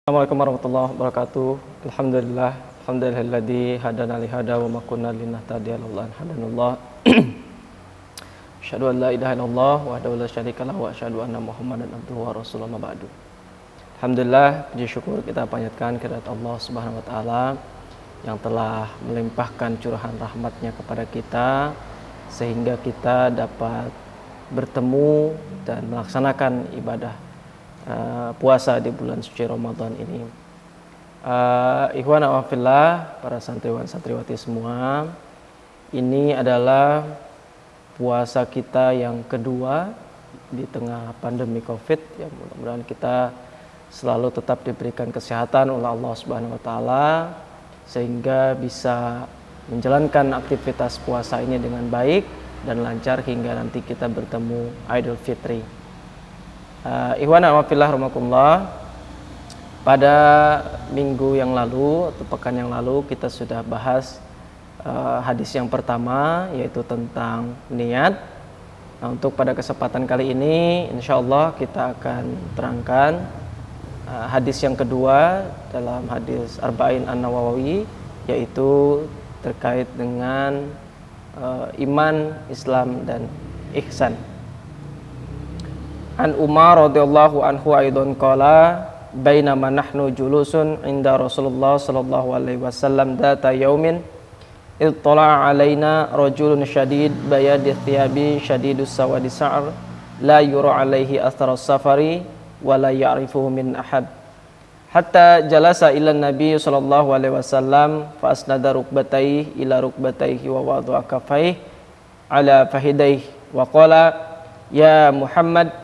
Assalamualaikum warahmatullahi wabarakatuh. Alhamdulillahilladzi hadana li hada wa ma kunna linahtadiya laula an hadanallah. Asyhadu an la ilaha illallah wahdahu la syarika lahu wa asyhadu anna Muhammadan abduhu wa rasuluhu ma ba'du. Alhamdulillah, puji syukur kita panjatkan kehadirat Allah Subhanahu wa taala yang telah melimpahkan curahan rahmatnya kepada kita sehingga kita dapat bertemu dan melaksanakan ibadah puasa di bulan suci Ramadan ini. Ikhwan wa fillah, para santriwan santriwati semua, ini adalah puasa kita yang kedua di tengah pandemi Covid. Ya, mudah-mudahan kita selalu tetap diberikan kesehatan oleh Allah Subhanahu wa taala sehingga bisa menjalankan aktivitas puasa ini dengan baik dan lancar hingga nanti kita bertemu Idul Fitri. Ikhwan wa fillah rahimakumullah, pada minggu yang lalu atau pekan yang lalu kita sudah bahas hadis yang pertama, yaitu tentang niat. Nah, untuk pada kesempatan kali ini insyaallah kita akan terangkan hadis yang kedua dalam hadis Arba'in An-Nawawi, yaitu terkait dengan iman, Islam dan ihsan. An Umar radhiyallahu anhu aidan qala bainama nahnu julusun inda Rasulullah sallallahu alaihi wasallam data yaumin ittala'a alaina rajulun syadid bayadi thiyabi syadidus sawadi sa'r la yura alaihi atharas safari wa la ya'rifuhu min ahad hatta jalasa ila nabi sallallahu alaihi wasallam fa asnada rukbatayhi ila rukbatayhi wa wada'a kaffayhi ala fahidayhi wa qala ya Muhammad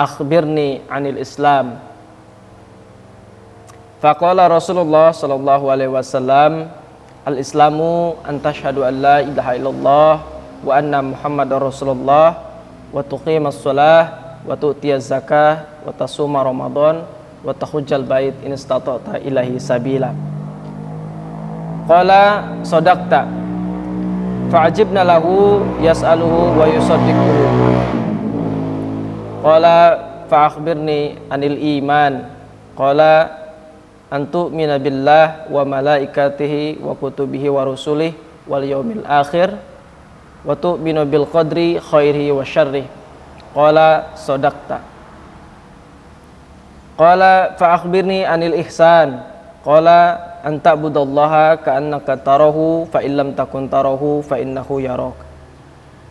akhbirni anil Islam. Faqala Rasulullah sallallahu alaihi wasallam, al-Islamu an tashhadu an la ilaha illallah wa anna Muhammadar Rasulullah wa tuqimas shalah wa tu'tiyaz zakah wa tasuma Ramadan wa tahujjal bait in istata'ta ilahi sabila. Qala sadaqta. Fa'ajibna lahu yas'aluhu wa yusaddiquhu. Qala fa'akhbirni anil iman. Qala antu'mina billah wa malaikatihi wa kutubihi wa rusulih wal yaumil akhir wa tu'minu bil qadri khairihi wa syarrih. Qala sadaqta. Qala fa'akhbirni anil ihsan. Qala anta'budallaha ka'annaka tarahu fa illam takun tarahu fa innahu yarak.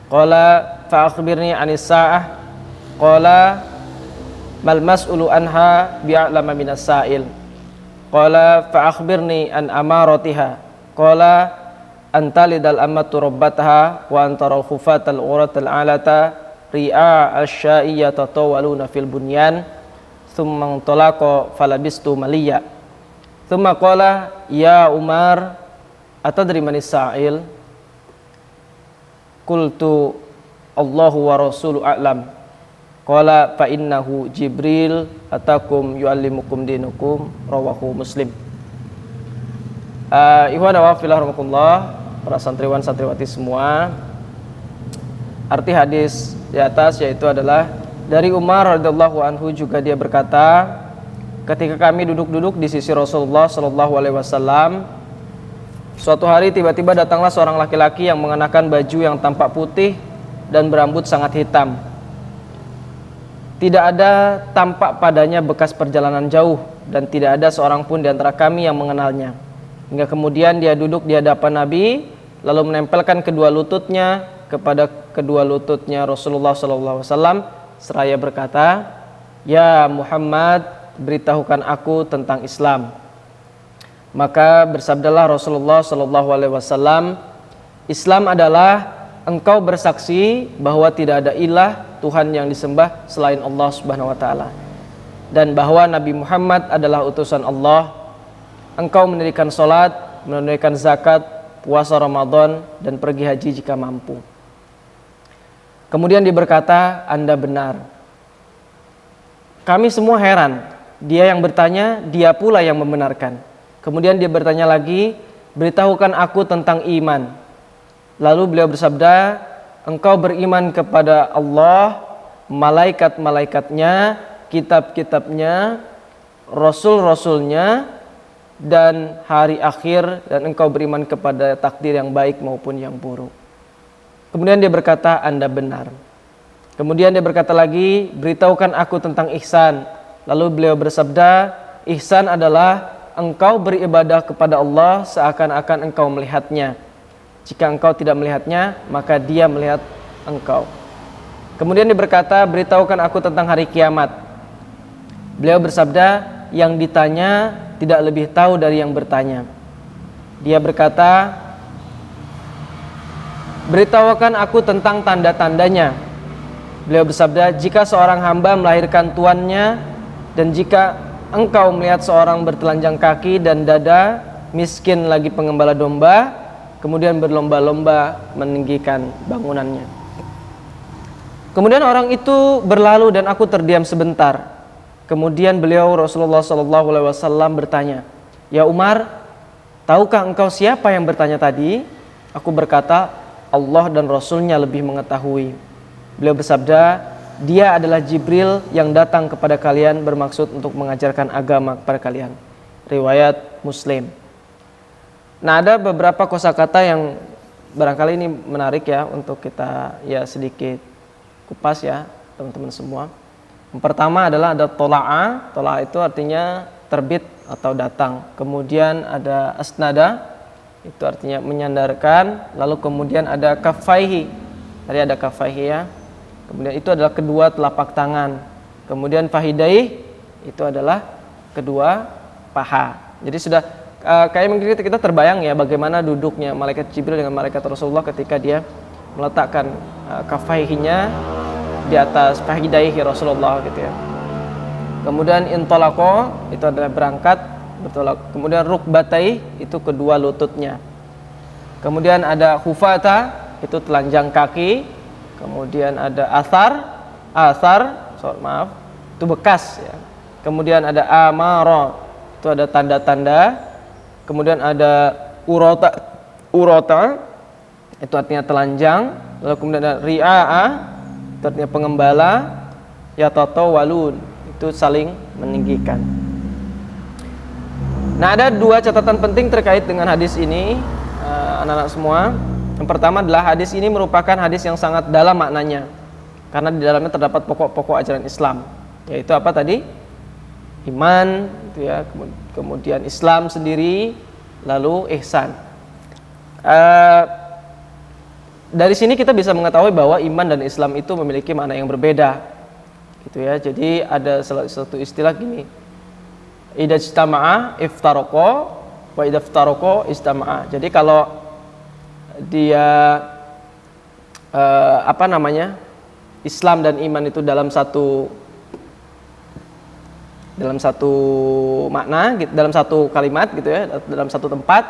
Qala fa'akhbirni anis sa'ah. Qala mal mas'ulu anha bi'a'lama minas sa'il. Qala fa'akhbirni an amaratiha. Qala antalidal ammatu rabbataha wa antaral khufatal uratal alata ri'a asya'i yatatawaluna fil bunyan thumma intalaqa falabistu maliya. Thumma qala ya Umar atadri manis sa'il? Qultu Allahu wa rasulu a'lam. Qala fa innahu Jibril atakum yuallimukum dinukum, rawahu Muslim. Ikhwan wa fillah rahimakumullah, para santriwan santriwati semua, arti hadis di atas yaitu adalah dari Umar radhiyallahu anhu, juga dia berkata, ketika kami duduk-duduk di sisi Rasulullah sallallahu alaihi wasallam, suatu hari tiba-tiba datanglah seorang laki-laki yang mengenakan baju yang tampak putih dan berambut sangat hitam. Tidak ada tampak padanya bekas perjalanan jauh dan tidak ada seorang pun di antara kami yang mengenalnya. Hingga kemudian dia duduk di hadapan Nabi, lalu menempelkan kedua lututnya kepada kedua lututnya Rasulullah SAW seraya berkata, ya Muhammad, beritahukan aku tentang Islam. Maka bersabdalah Rasulullah SAW, Islam adalah engkau bersaksi bahwa tidak ada ilah Tuhan yang disembah selain Allah Subhanahu wa taala dan bahwa Nabi Muhammad adalah utusan Allah. Engkau mendirikan salat, menunaikan zakat, puasa Ramadan dan pergi haji jika mampu. Kemudian dia berkata, Anda benar. Kami semua heran. Dia yang bertanya, dia pula yang membenarkan. Kemudian dia bertanya lagi, beritahukan aku tentang iman. Lalu beliau bersabda, engkau beriman kepada Allah, malaikat-malaikatnya, kitab-kitabnya, rasul-rasulnya dan hari akhir, dan engkau beriman kepada takdir yang baik maupun yang buruk. Kemudian dia berkata, Anda benar. Kemudian dia berkata lagi, beritahukan aku tentang ihsan. Lalu beliau bersabda, ihsan adalah engkau beribadah kepada Allah seakan-akan engkau melihatnya. Jika engkau tidak melihatnya, maka dia melihat engkau. Kemudian dia berkata, beritahukan aku tentang hari kiamat. Beliau bersabda, yang ditanya tidak lebih tahu dari yang bertanya. Dia berkata, beritahukan aku tentang tanda-tandanya. Beliau bersabda, jika seorang hamba melahirkan tuannya, dan jika engkau melihat seorang bertelanjang kaki dan dada, miskin lagi pengembala domba, kemudian berlomba-lomba meninggikan bangunannya. Kemudian orang itu berlalu dan aku terdiam sebentar. Kemudian beliau Rasulullah SAW bertanya, ya Umar, tahukah engkau siapa yang bertanya tadi? Aku berkata, Allah dan Rasulnya lebih mengetahui. Beliau bersabda, dia adalah Jibril yang datang kepada kalian bermaksud untuk mengajarkan agama kepada kalian. Riwayat Muslim. Nah, ada beberapa kosakata yang barangkali ini menarik ya untuk kita ya sedikit kupas ya teman-teman semua. Yang pertama adalah ada tola'a. Tola'a itu artinya terbit atau datang. Kemudian ada asnada, itu artinya menyandarkan. Lalu kemudian ada kafaihi. Tadi ada kafaihi ya. Kemudian itu adalah kedua telapak tangan. Kemudian fahidai itu adalah kedua paha. Jadi sudah kayak mungkin kita terbayang ya bagaimana duduknya malaikat Jibril dengan malaikat Rasulullah ketika dia meletakkan kafaihinya di atas fahidaihi Rasulullah gitu ya. Kemudian intolako itu adalah berangkat bertolak. Kemudian rukbatai itu kedua lututnya. Kemudian ada hufata itu telanjang kaki. Kemudian ada maaf itu bekas ya. Kemudian ada amaro itu ada tanda-tanda. Kemudian ada urota itu artinya telanjang. Lalu kemudian ada ria'a itu artinya pengembala. Yatatawalun itu saling meninggikan. Nah, ada dua catatan penting terkait dengan hadis ini anak-anak semua. Yang pertama adalah hadis ini merupakan hadis yang sangat dalam maknanya, karena di dalamnya terdapat pokok-pokok ajaran Islam, yaitu apa tadi? Iman, gitu ya. Kemudian Islam sendiri, lalu ihsan. Dari sini kita bisa mengetahui bahwa iman dan Islam itu memiliki makna yang berbeda, gitu ya. Jadi ada satu istilah gini, idza ijtama'a iftaraqo wa idza iftaraqo ijtama'a. Jadi kalau dia Islam dan iman itu dalam satu makna, dalam satu kalimat gitu ya, dalam satu tempat,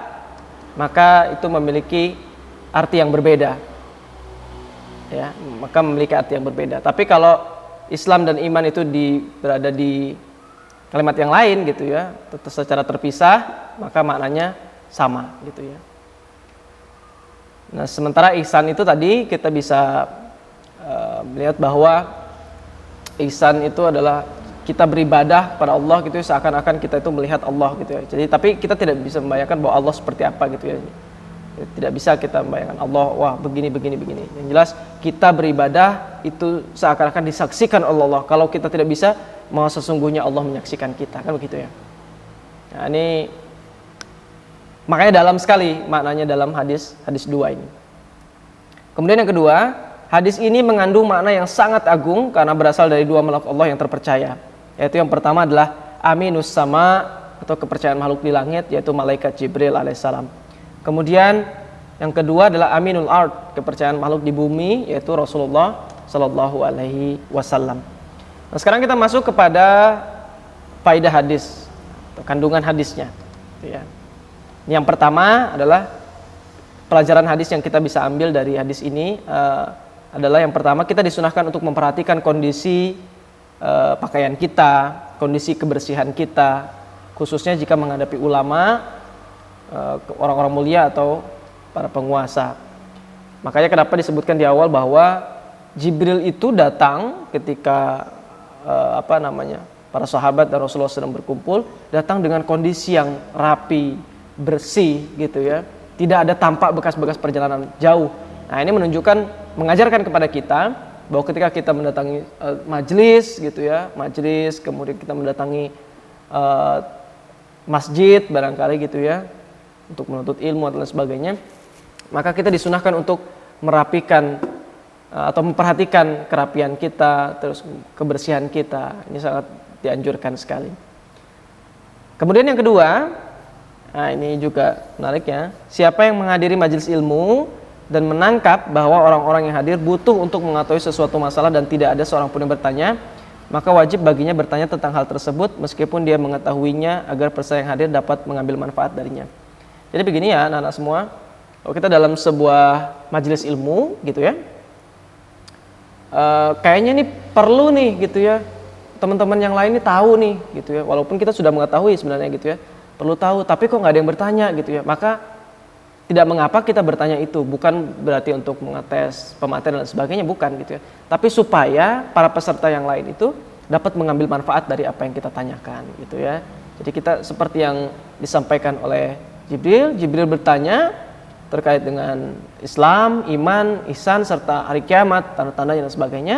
maka itu memiliki arti yang berbeda. Ya, maka memiliki arti yang berbeda. Tapi kalau Islam dan iman itu berada di kalimat yang lain gitu ya, secara terpisah, maka maknanya sama gitu ya. Nah, sementara ihsan itu tadi kita bisa melihat bahwa ihsan itu adalah kita beribadah pada Allah gitu ya, seakan-akan kita itu melihat Allah gitu ya. Jadi tapi kita tidak bisa membayangkan bahwa Allah seperti apa gitu ya. Tidak bisa kita membayangkan Allah, wah begini. Yang jelas kita beribadah itu seakan-akan disaksikan oleh Allah. Kalau kita tidak bisa, maka sesungguhnya Allah menyaksikan kita, kan begitu ya. Nah, ini makanya dalam sekali maknanya dalam hadis 2 ini. Kemudian yang kedua, hadis ini mengandung makna yang sangat agung karena berasal dari dua makhluk Allah yang terpercaya. Yaitu yang pertama adalah aminus sama atau kepercayaan makhluk di langit, yaitu malaikat Jibril alaihissalam. Kemudian yang kedua adalah aminul ard, kepercayaan makhluk di bumi, yaitu Rasulullah sallallahu alaihi wasallam. Nah, sekarang kita masuk kepada faedah hadis atau kandungan hadisnya. Ya. Yang pertama adalah pelajaran hadis yang kita bisa ambil dari hadis ini adalah yang pertama, kita disunahkan untuk memperhatikan kondisi pakaian kita, kondisi kebersihan kita, khususnya jika menghadapi ulama, orang-orang mulia atau para penguasa. Makanya kenapa disebutkan di awal bahwa Jibril itu datang ketika para sahabat dan Rasulullah sedang berkumpul, datang dengan kondisi yang rapi, bersih gitu ya. Tidak ada tampak bekas-bekas perjalanan jauh. Nah, ini menunjukkan, mengajarkan kepada kita bahwa ketika kita mendatangi majelis gitu ya, majelis, kemudian kita mendatangi masjid barangkali gitu ya, untuk menuntut ilmu dan sebagainya, maka kita disunahkan untuk merapikan atau memperhatikan kerapian kita, terus kebersihan kita. Ini sangat dianjurkan sekali. Kemudian yang kedua, nah ini juga menarik ya, siapa yang menghadiri majelis ilmu dan menangkap bahwa orang-orang yang hadir butuh untuk mengetahui sesuatu masalah dan tidak ada seorang pun yang bertanya, maka wajib baginya bertanya tentang hal tersebut meskipun dia mengetahuinya, agar peserta yang hadir dapat mengambil manfaat darinya. Jadi begini ya anak-anak semua, kalau kita dalam sebuah majelis ilmu gitu ya, kayaknya ini perlu nih gitu ya, teman-teman yang lain ini tahu nih gitu ya, walaupun kita sudah mengetahui sebenarnya gitu ya, perlu tahu, tapi kok nggak ada yang bertanya gitu ya. Maka tidak mengapa kita bertanya itu, bukan berarti untuk mengetes pemateri dan sebagainya, bukan gitu ya, tapi supaya para peserta yang lain itu dapat mengambil manfaat dari apa yang kita tanyakan gitu ya. Jadi kita seperti yang disampaikan oleh Jibril bertanya terkait dengan Islam, iman, ihsan, serta hari kiamat, tanda-tandanya dan sebagainya.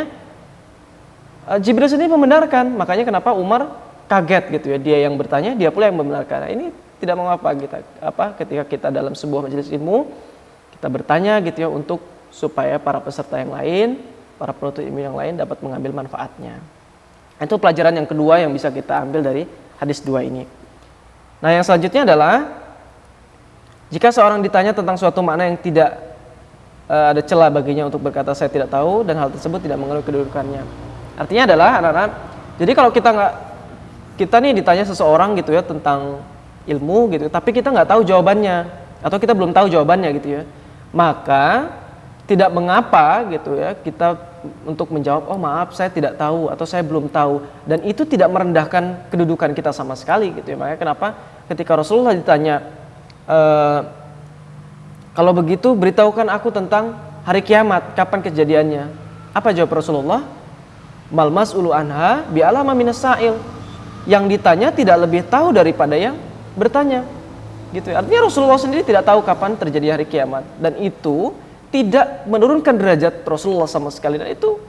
Jibril sendiri membenarkan, makanya kenapa Umar kaget gitu ya, dia yang bertanya, dia pula yang membenarkan. Nah, ini tidak mengapa kita ketika kita dalam sebuah majelis ilmu kita bertanya gitu ya, untuk supaya para peserta yang lain, para penuntut ilmu yang lain dapat mengambil manfaatnya. Itu pelajaran yang kedua yang bisa kita ambil dari hadis 2 ini. Nah, yang selanjutnya adalah jika seorang ditanya tentang suatu makna yang tidak ada celah baginya untuk berkata saya tidak tahu dan hal tersebut tidak mengandung kedudukannya. Artinya adalah anak-anak, jadi kalau kita nih ditanya seseorang gitu ya tentang ilmu gitu, tapi kita nggak tahu jawabannya atau kita belum tahu jawabannya gitu ya, maka tidak mengapa gitu ya kita untuk menjawab, oh maaf saya tidak tahu atau saya belum tahu, dan itu tidak merendahkan kedudukan kita sama sekali gitu ya. Makanya kenapa ketika Rasulullah ditanya, kalau begitu beritahukan aku tentang hari kiamat, kapan kejadiannya? Apa jawab Rasulullah? Mal mas'ulu anha bi'alama minas sa'il. Yang ditanya tidak lebih tahu daripada yang bertanya. Gitu ya. Artinya Rasulullah sendiri tidak tahu kapan terjadi hari kiamat, dan itu tidak menurunkan derajat Rasulullah sama sekali, dan itu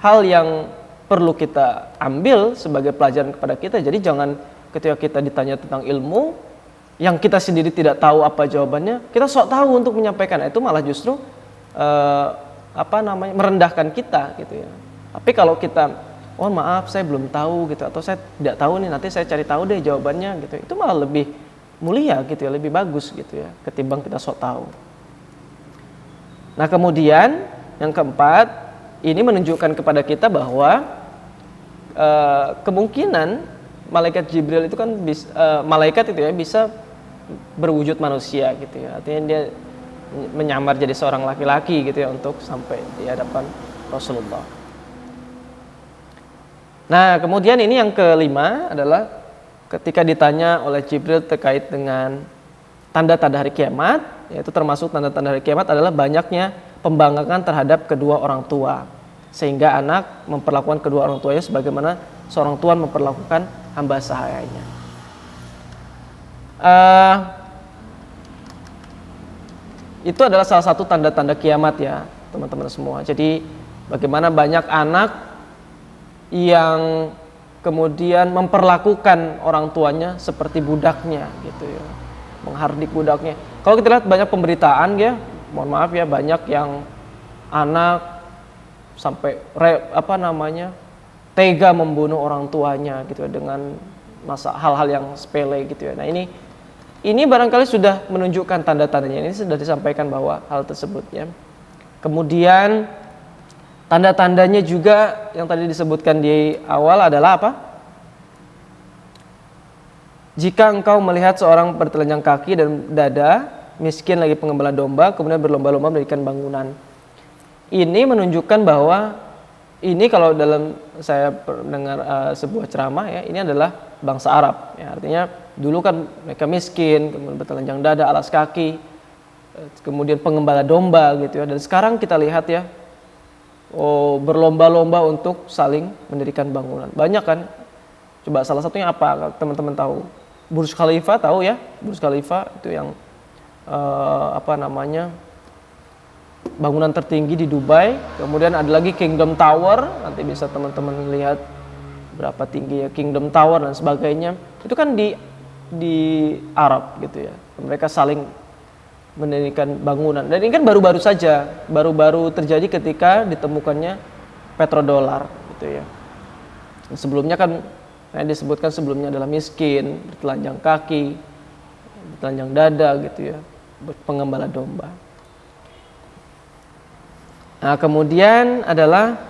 hal yang perlu kita ambil sebagai pelajaran kepada kita. Jadi jangan ketika kita ditanya tentang ilmu yang kita sendiri tidak tahu apa jawabannya, kita sok tahu untuk menyampaikan, itu malah justru merendahkan kita gitu ya. Tapi kalau kita, oh maaf saya belum tahu gitu, atau saya tidak tahu nih, nanti saya cari tahu deh jawabannya gitu, itu malah lebih mulia gitu ya, lebih bagus gitu ya, ketimbang kita sok tahu. Nah, kemudian yang keempat, ini menunjukkan kepada kita bahwa kemungkinan malaikat Jibril itu kan malaikat itu ya bisa berwujud manusia gitu ya. Artinya dia menyamar jadi seorang laki-laki gitu ya untuk sampai di hadapan Rasulullah. Nah, kemudian ini yang kelima adalah ketika ditanya oleh Jibril terkait dengan tanda-tanda hari kiamat, yaitu termasuk tanda-tanda hari kiamat adalah banyaknya pembangkangan terhadap kedua orang tua, sehingga anak memperlakukan kedua orang tuanya sebagaimana seorang tuan memperlakukan hamba sahayanya. Itu adalah salah satu tanda-tanda kiamat ya teman-teman semua. Jadi bagaimana banyak anak yang kemudian memperlakukan orang tuanya seperti budaknya gitu ya, menghardik budaknya. Kalau kita lihat banyak pemberitaan ya, mohon maaf ya, banyak yang anak sampai tega membunuh orang tuanya gitu ya, dengan hal-hal yang sepele gitu ya. Nah, ini barangkali sudah menunjukkan tanda-tandanya, ini sudah disampaikan bahwa hal tersebut ya. Kemudian tanda-tandanya juga yang tadi disebutkan di awal adalah apa? Jika engkau melihat seorang bertelanjang kaki dan dada, miskin lagi pengembala domba, kemudian berlomba-lomba mendirikan bangunan. Ini menunjukkan bahwa ini, kalau dalam saya mendengar sebuah ceramah ya, ini adalah bangsa Arab ya. Artinya dulu kan mereka miskin, kemudian bertelanjang dada, alas kaki, kemudian pengembala domba gitu ya. Dan sekarang kita lihat ya, berlomba-lomba untuk saling mendirikan bangunan. Banyak kan Coba salah satunya apa? Teman-teman tahu? Burj Khalifa tahu ya? Burj Khalifa itu yang bangunan tertinggi di Dubai. Kemudian ada lagi Kingdom Tower, nanti bisa teman-teman lihat berapa tinggi ya Kingdom Tower dan sebagainya. Itu kan di Arab gitu ya. Mereka saling mendirikan bangunan. Dan ini kan baru-baru saja, baru-baru terjadi ketika ditemukannya petrodolar gitu ya. Sebelumnya kan disebutkan sebelumnya adalah miskin, bertelanjang kaki, bertelanjang dada gitu ya, pengembala domba. Nah, kemudian adalah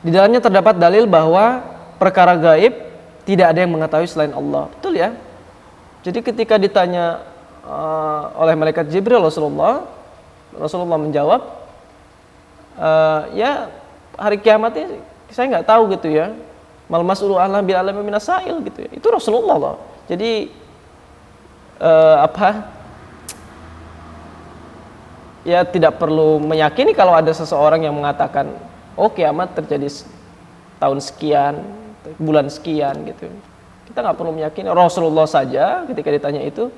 di dalamnya terdapat dalil bahwa perkara gaib tidak ada yang mengetahui selain Allah. Betul ya? Jadi ketika ditanya oleh malaikat Jibril Rasulullah menjawab, ya hari kiamat ini saya nggak tahu gitu ya. Mal mas'ulu a'lam bil alami minasail gitu ya. Itu Rasulullah loh. Jadi ya tidak perlu meyakini kalau ada seseorang yang mengatakan kiamat terjadi tahun sekian, bulan sekian gitu. Kita nggak perlu meyakini. Rasulullah saja ketika ditanya itu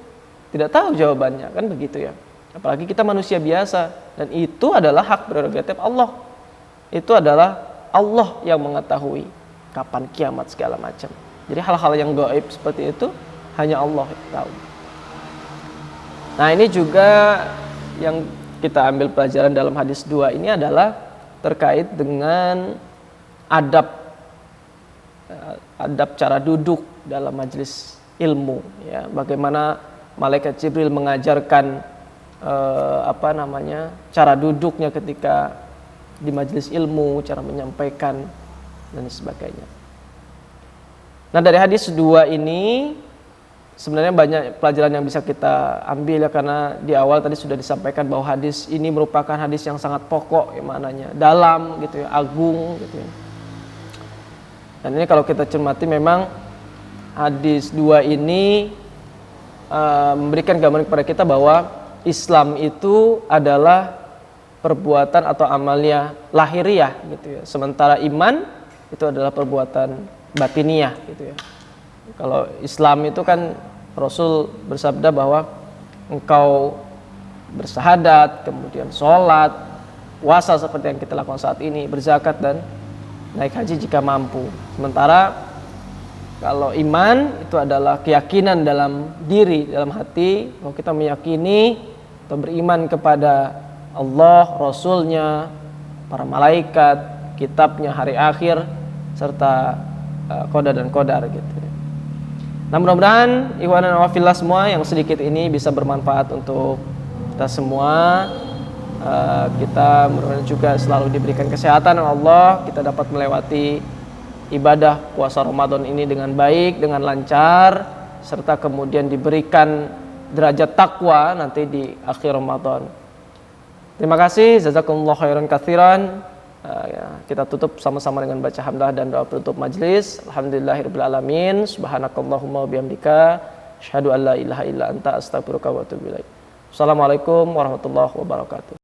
tidak tahu jawabannya, kan begitu ya. Apalagi kita manusia biasa, dan itu adalah hak prerogatif Allah. Itu adalah Allah yang mengetahui kapan kiamat segala macam. Jadi hal-hal yang gaib seperti itu hanya Allah yang tahu. Nah, ini juga yang kita ambil pelajaran dalam hadis 2 ini adalah terkait dengan adab cara duduk dalam majelis ilmu ya. Bagaimana malaikat Jibril mengajarkan cara duduknya ketika di majelis ilmu, cara menyampaikan dan sebagainya. Nah, dari hadis 2 ini sebenarnya banyak pelajaran yang bisa kita ambil ya, karena di awal tadi sudah disampaikan bahwa hadis ini merupakan hadis yang sangat pokok ya, maknanya dalam gitu ya, agung gitu ya. Dan ini kalau kita cermati memang hadis 2 ini memberikan gambaran kepada kita bahwa Islam itu adalah perbuatan atau amalia lahiriah gitu ya. Sementara iman itu adalah perbuatan batiniah gitu ya. Kalau Islam itu kan Rasul bersabda bahwa engkau bersahadat, kemudian sholat, puasa seperti yang kita lakukan saat ini, berzakat dan naik haji jika mampu. Sementara kalau iman itu adalah keyakinan dalam diri, dalam hati, bahwa kita meyakini atau beriman kepada Allah, Rasulnya, para malaikat, kitabnya, hari akhir, serta qada dan qadar gitu. Nah, mudah-mudahan ikhwan dan wafillah semua yang sedikit ini bisa bermanfaat untuk kita semua. Kita mudah-mudahan juga selalu diberikan kesehatan oleh Allah, kita dapat melewati ibadah puasa Ramadan ini dengan baik, dengan lancar, serta kemudian diberikan derajat takwa nanti di akhir Ramadan. Terima kasih, jazakumullah khairan katsiran. Kita tutup sama-sama dengan baca hamdalah dan doa penutup majelis. Alhamdulillahirabbil alamin. Subhanakallahumma wa bihamdika asyhadu an la ilaha illa anta astaghfiruka wa atubu ilaik. Assalamualaikum warahmatullahi wabarakatuh.